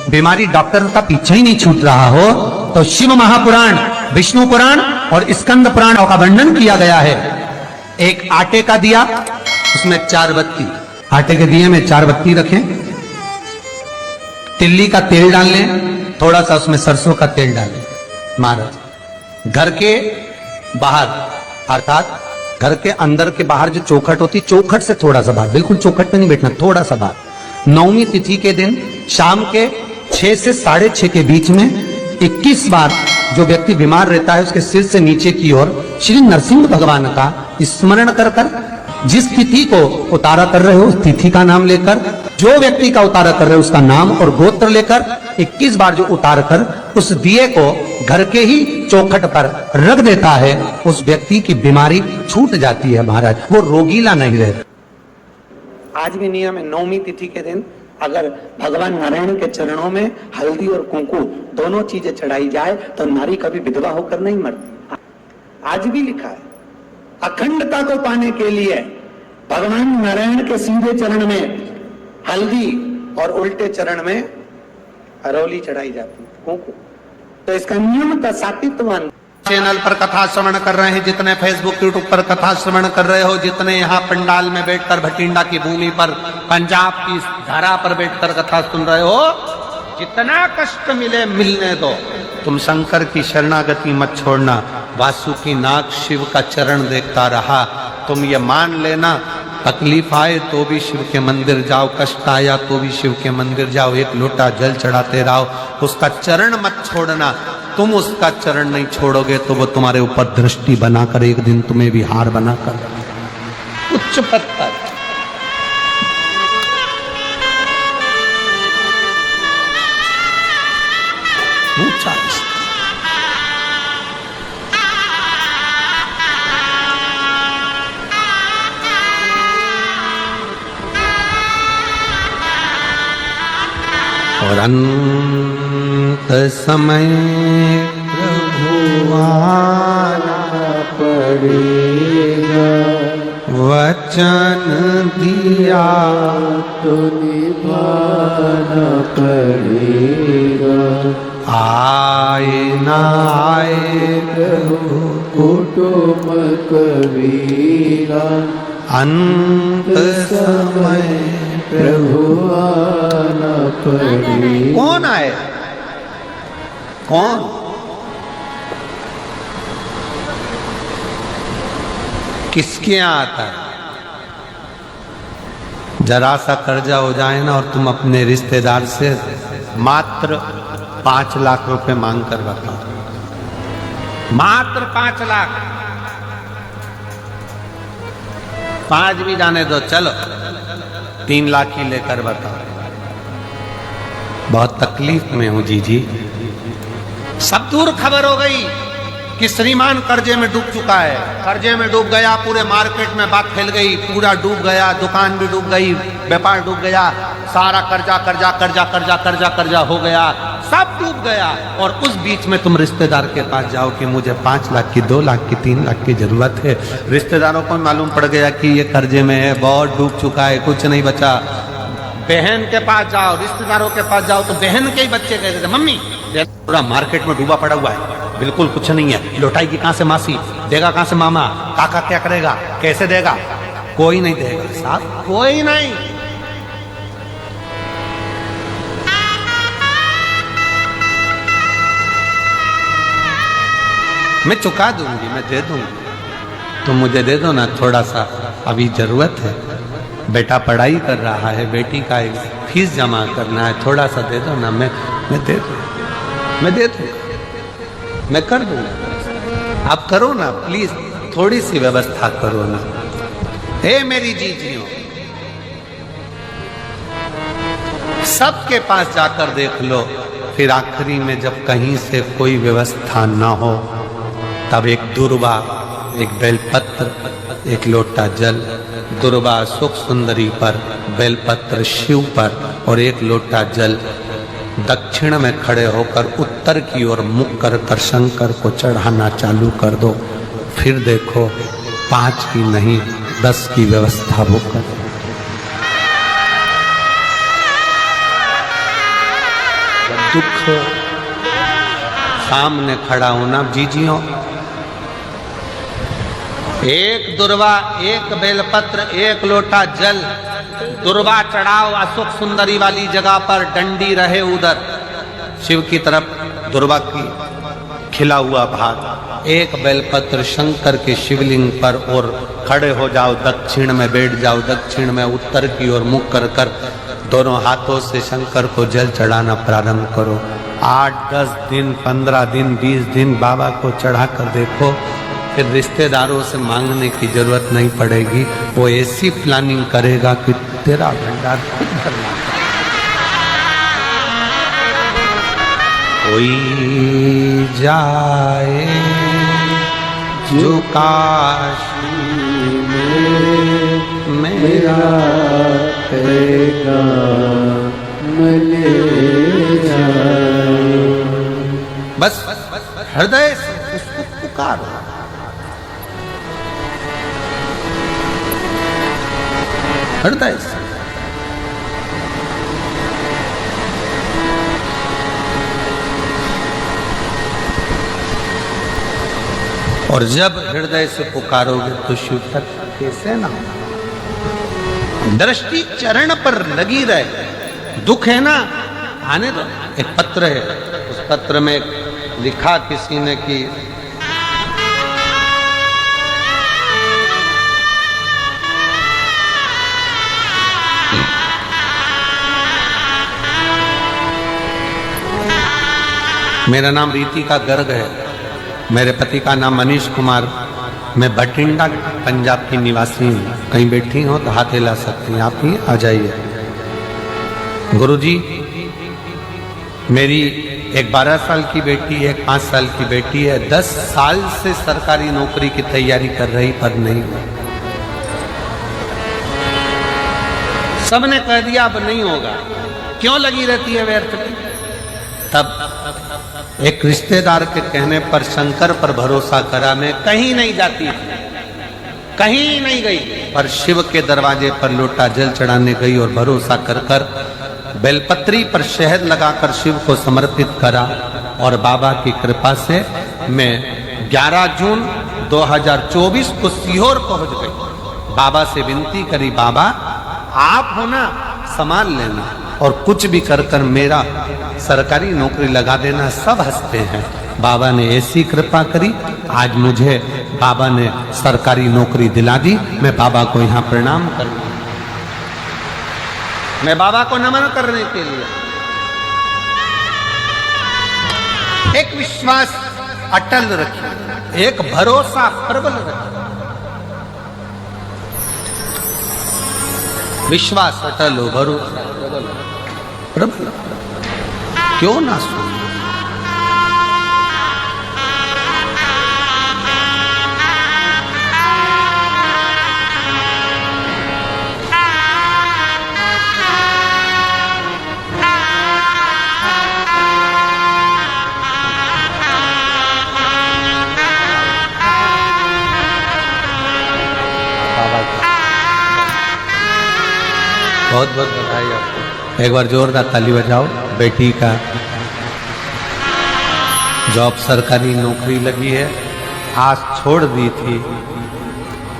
बीमारी डॉक्टर का पीछे ही नहीं छूट रहा हो, तो शिव महापुराण, विष्णु पुराण और स्कंद पुराण का वर्णन किया गया है। एक आटे का दिया, उसमें 4 बत्ती, आटे के दिए में 4 बत्ती रखें, तिल्ली का तेल डाल लें, थोड़ा सा उसमें सरसों का तेल डालें। महाराज घर के बाहर, अर्थात घर के अंदर के बाहर जो चौखट होती, चौखट से थोड़ा सा बाहर, बिल्कुल चौखट पे नहीं बैठना, थोड़ा सा बाहर, 9वीं तिथि के दिन शाम के 6 से 6:30 के बीच में 21 बार जो व्यक्ति बीमार रहता है उसके सिर से नीचे की ओर श्री नरसिंह भगवान का स्मरण कर कर, जिस तिथि को उतारा कर रहे हो उस तिथि का नाम लेकर, जो व्यक्ति का उतारा कर रहे हो उसका नाम और गोत्र लेकर 21 बार जो उतार कर उस दिए को घर के ही चौखट पर रख देता है, उस व्यक्ति की बीमारी छूट जाती है महाराज, वो रोगीला नहीं रहता। आज भी नियम है, 9वीं तिथि के दिन अगर भगवान नारायण के चरणों में हल्दी और कुंकू दोनों चीजें चढ़ाई जाए तो नारी कभी विधवा होकर नहीं मरती। आज भी लिखा है, अखंडता को पाने के लिए भगवान नारायण के सीधे चरण में हल्दी और उल्टे चरण में हरौली चढ़ाई जाती है, कुंकू। तो इसका नियम का सातित्वान चैनल पर कथा श्रवण कर रहे हैं, जितने फेसबुक यूट्यूब पर कथा श्रवण कर रहे हो, जितने यहाँ पंडाल में बैठकर भटिंडा की भूमि पर पंजाब की धरा पर बैठकर कथा सुन रहे हो, जितना कष्ट मिले मिलने दो, तुम शंकर की शरणागति मत छोड़ना। वासुकी नाग शिव का चरण देखता रहा, तुम ये मान लेना, तकलीफ आए तो भी शिव के मंदिर जाओ, कष्ट आया तो भी शिव के मंदिर जाओ, एक लोटा जल चढ़ाते रहो, उसका चरण मत छोड़ना। तुम उसका चरण नहीं छोड़ोगे तो वो तुम्हारे ऊपर दृष्टि बनाकर एक दिन तुम्हें भी हार बनाकर उच्च पत्थर। ऊंचा और अंत समय प्रभु आना पड़ेगा, वचन दिया तो निभाना पड़ेगा। आए ना आए प्रभु कुटुंब कबीरा, अंत समय प्रभु आना पड़ेगा। कौन आए? कौन? किसके यहाँ आता है? जरा सा कर्जा हो जाए ना और तुम अपने रिश्तेदार से मात्र 5 लाख रुपए मांग कर बताओ, मात्र 5 लाख, 5 भी जाने दो, चलो 3 लाख ही लेकर बताओ। बहुत तकलीफ में हूं जी। सब दूर खबर हो गई कि श्रीमान कर्जे में डूब चुका है, कर्जे में डूब गया, पूरे मार्केट में बात फैल गई, पूरा डूब गया, दुकान भी डूब गई, व्यापार डूब गया, सारा कर्जा कर्जा कर्जा कर्जा कर्जा कर्जा हो गया, सब डूब गया। और उस बीच में तुम रिश्तेदार के पास जाओ कि मुझे 5 लाख की, 2 लाख की, 3 लाख की जरूरत है। रिश्तेदारों को मालूम पड़ गया कि ये कर्जे में है, बहुत डूब चुका है, कुछ नहीं बचा। बहन के पास जाओ, रिश्तेदारों के पास जाओ तो बहन के ही बच्चे कहते थे, मम्मी पूरा मार्केट में डूबा पड़ा हुआ है, बिल्कुल कुछ नहीं है, लौटाएगी कहां से मासी, देगा कहां से मामा, काका क्या करेगा, कैसे देगा? कोई नहीं देगा साहब, कोई नहीं। मैं चुका दूंगी, मैं दे दूंगी, तुम मुझे दे दो ना थोड़ा सा, अभी जरूरत है, बेटा पढ़ाई कर रहा है, बेटी का फीस जमा करना है, थोड़ा सा दे दो ना, मैं दे दूंगा, मैं दे दूंगा, मैं कर दूंगा, आप करो ना प्लीज, थोड़ी सी व्यवस्था करो ना। हे मेरी जीजियों, सबके पास जाकर देख लो, फिर आखिरी में जब कहीं से कोई व्यवस्था ना हो तब एक दुर्वा, एक बेलपत्र, एक लोटा जल, दुर्वा सुख सुंदरी पर, बेलपत्र शिव पर और एक लोटा जल दक्षिण में खड़े होकर उत्तर की ओर मुख कर शंकर को चढ़ाना चालू कर दो। फिर देखो 5 की नहीं 10 की व्यवस्था वो कर। दुख सामने खड़ा होना जीजियो। एक दुर्वा, एक बेलपत्र, एक लोटा जल, दुर्वा चढ़ाओ अशोक सुंदरी वाली जगह पर, डंडी रहे उधर शिव की तरफ, दुर्वा की खिला हुआ भाग, एक बेलपत्र शंकर के शिवलिंग पर और खड़े हो जाओ, दक्षिण में बैठ जाओ, दक्षिण में उत्तर की ओर मुख कर कर दोनों हाथों से शंकर को जल चढ़ाना प्रारंभ करो। 8, 10 दिन, 15 दिन, 20 दिन बाबा को चढ़ा कर देखो, फिर रिश्तेदारों से मांगने की जरूरत नहीं पड़ेगी। वो ऐसी प्लानिंग करेगा कि तेरा भंडार खुद भरना। कोई जाए जो काशी में मेरा मिले जाए। बस हृदय से उसको पुकारो। हृदय से और जब हृदय से पुकारोगे तो शिव तक कैसे ना हो। दृष्टि चरण पर लगी रहे। दुख है ना, आने दो। एक पत्र है, उस पत्र में लिखा किसी ने कि मेरा नाम रीतिका गर्ग है, मेरे पति का नाम मनीष कुमार, मैं बठिंडा पंजाब की निवासी हूँ। कहीं बैठी हो तो हाथ हिला सकती हैं, आप ही आ जाइए। गुरुजी, मेरी एक 12 साल की बेटी है, एक 5 साल की बेटी है, 10 साल से सरकारी नौकरी की तैयारी कर रही पर नहीं हुआ। सबने कह दिया अब नहीं होगा, क्यों लगी रहती है व्यर्थ में। तब एक रिश्तेदार के कहने पर शंकर पर भरोसा करा, मैं कहीं नहीं जाती, कहीं नहीं गई, पर शिव के दरवाजे पर लोटा जल चढ़ाने गई और भरोसा कर कर बेलपत्री पर शहद लगाकर शिव को समर्पित करा। और बाबा की कृपा से मैं 11 जून 2024 को सीहोर पहुंच गई। बाबा से विनती करी, बाबा आप हो ना, संभाल लेना और कुछ भी कर कर मेरा सरकारी नौकरी लगा देना। सब हंसते हैं। बाबा ने ऐसी कृपा करी, आज मुझे बाबा ने सरकारी नौकरी दिला दी। मैं बाबा को यहाँ प्रणाम करूँ, मैं बाबा को नमन करने के लिए। एक विश्वास अटल रखिए, एक भरोसा प्रबल रखिए। विश्वास अटल हो, भरोसा प्रबल, क्यों ना सुनो। बहुत बहुत बधाई आपको। एक बार जोरदार ताली बजाओ। बेटी का जॉब सरकारी नौकरी लगी है, आस छोड़ दी थी,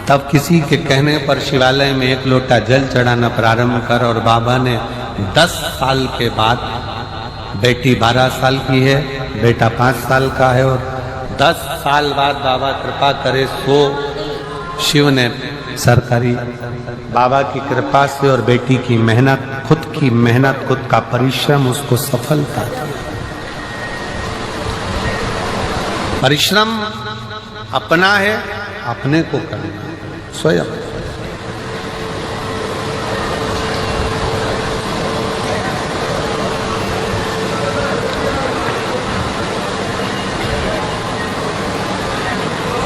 तब किसी के कहने पर शिवालय में एक लोटा जल चढ़ाना प्रारंभ कर। और बाबा ने 10 साल के बाद, बेटी 12 साल की है, बेटा 5 साल का है, और 10 साल बाद बाबा कृपा करे सो शिव ने सरकारी, बाबा की कृपा से और बेटी की मेहनत, खुद की मेहनत, खुद का परिश्रम उसको सफलता था। परिश्रम अपना है, अपने को करना स्वयं।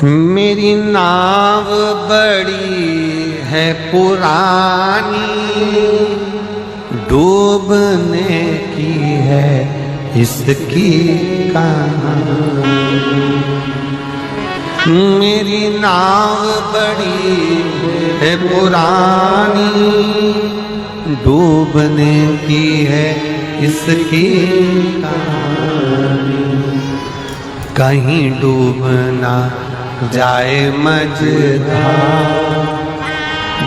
मेरी नाव बड़ी है पुरानी, डूबने की है इसकी कहानी। मेरी नाव बड़ी है पुरानी, डूबने की है इसकी कहानी, कहीं डूब ना जाए मझधार,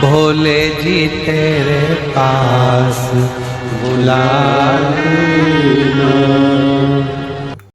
भोले जी तेरे पास बुला लेना।